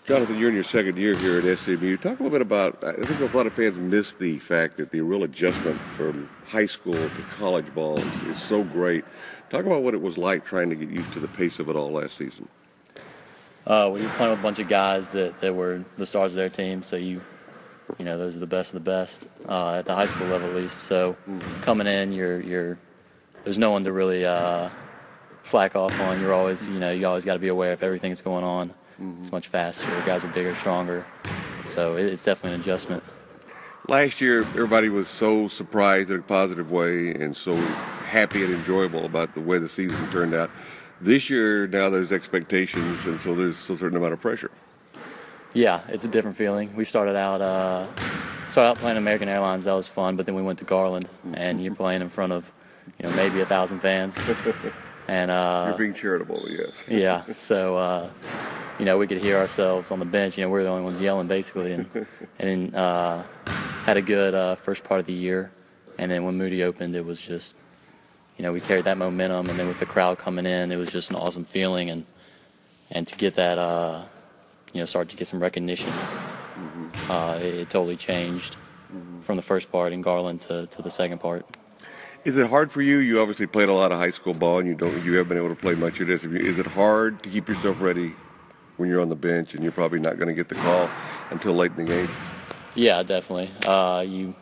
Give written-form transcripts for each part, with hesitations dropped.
Jonathan, you're in your second year here at SMU. Talk a little bit about, I think a lot of fans miss the fact that the real adjustment from high school to college ball is so great. Talk about what it was like trying to get used to the pace of it all last season. Well, you're playing with a bunch of guys that were the stars of their team, so you know those are the best of the best at the high school level at least. So coming in, there's no one to really slack off on. You always got to be aware if everything's going on. It's much faster. Guys are bigger, stronger. So it's definitely an adjustment. Last year, everybody was so surprised in a positive way and so happy and enjoyable about the way the season turned out. This year, now there's expectations, and so there's a certain amount of pressure. Yeah, it's a different feeling. We started out playing American Airlines. That was fun, but then we went to Garland, and you're playing in front of maybe 1,000 fans. And you're being charitable, yes. Yeah, so we could hear ourselves on the bench. We're the only ones yelling basically, and had a good first part of the year. And then when Moody opened, it was just we carried that momentum, and then with the crowd coming in, it was just an awesome feeling, and to get that start to get some recognition, it totally changed from the first part in Garland to the second part. Is it hard for you? You obviously played a lot of high school ball, and you haven't been able to play much of this. Is it hard to keep yourself ready when you're on the bench and you're probably not going to get the call until late in the game? Yeah, definitely.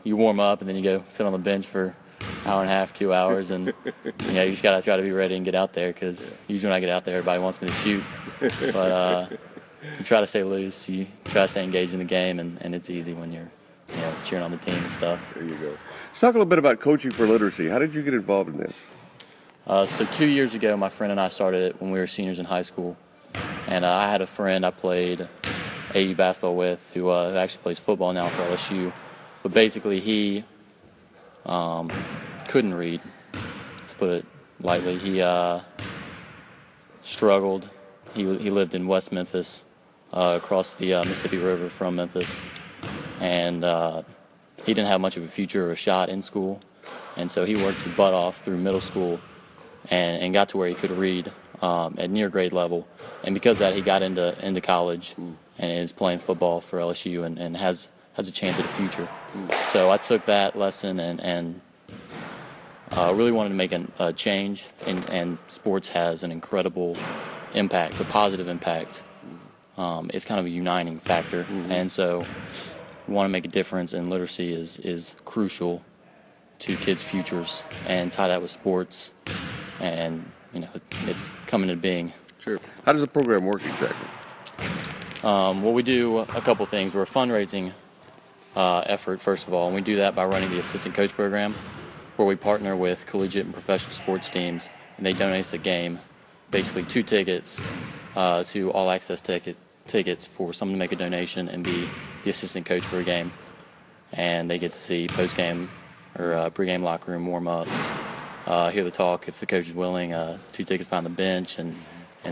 You warm up and then you go sit on the bench for an hour and a half, 2 hours, and you just got to try to be ready and get out there, because usually when I get out there, everybody wants me to shoot. But you try to stay loose. You try to stay engaged in the game, and it's easy when you're cheering on the team and stuff. There you go. Let's talk a little bit about coaching for literacy. How did you get involved in this? So 2 years ago, my friend and I started it when we were seniors in high school. And I had a friend I played AU basketball with who actually plays football now for LSU. But basically he couldn't read, to put it lightly. He struggled. He lived in West Memphis, across the Mississippi River from Memphis. And he didn't have much of a future or a shot in school. And so he worked his butt off through middle school and got to where he could read at near grade level. And because of that, he got into college and is playing football for LSU and has a chance at a future. So I took that lesson and really wanted to make a change. And sports has an incredible impact, a positive impact. It's kind of a uniting factor. And so we want to make a difference, and literacy is crucial to kids' futures, and tie that with sports, and it's coming into being. Sure. How does the program work exactly? Well, we do a couple things. We're a fundraising effort, first of all, and we do that by running the assistant coach program, where we partner with collegiate and professional sports teams, and they donate us a game, basically 2 tickets to all access tickets for someone to make a donation and be the assistant coach for a game. And they get to see post-game or pre-game locker room warm-ups, hear the talk if the coach is willing, 2 tickets behind the bench, and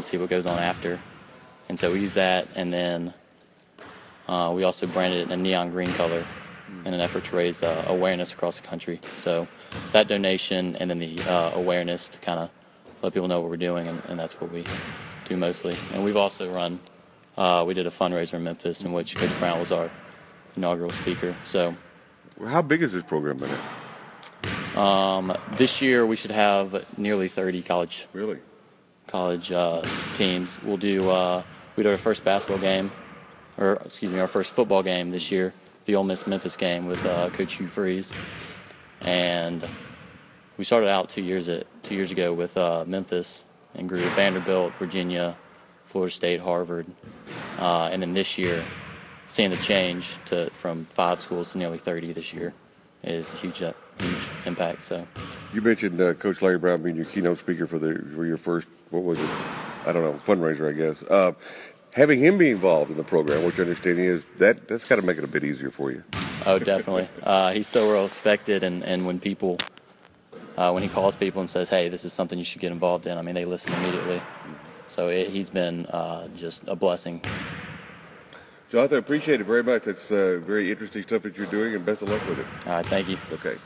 see what goes on after. And so we use that, and then we also branded it in a neon green color in an effort to raise awareness across the country. So that donation and then the awareness to kind of let people know what we're doing, and that's what we do mostly. And we've also run we did a fundraiser in Memphis in which Coach Brown was our inaugural speaker. So, how big is this program been at? This year we should have nearly 30 college teams. We'll do we did our first basketball game, our first football game this year, the Ole Miss Memphis game with Coach Hugh Freeze, and we started out 2 years ago with Memphis and grew to Vanderbilt, Virginia, Florida State, Harvard, and then this year, seeing the change from 5 schools to nearly 30 this year is a huge impact. So, you mentioned Coach Larry Brown being your keynote speaker for your first, what was it? I don't know, fundraiser, I guess. Having him be involved in the program, which I understand is that's got to make it a bit easier for you. Oh, definitely. He's so well respected, and when people, when he calls people and says, "Hey, this is something you should get involved in," I mean, they listen immediately. So he's been just a blessing. Jonathan, I appreciate it very much. It's very interesting stuff that you're doing, and best of luck with it. All right, thank you. Okay.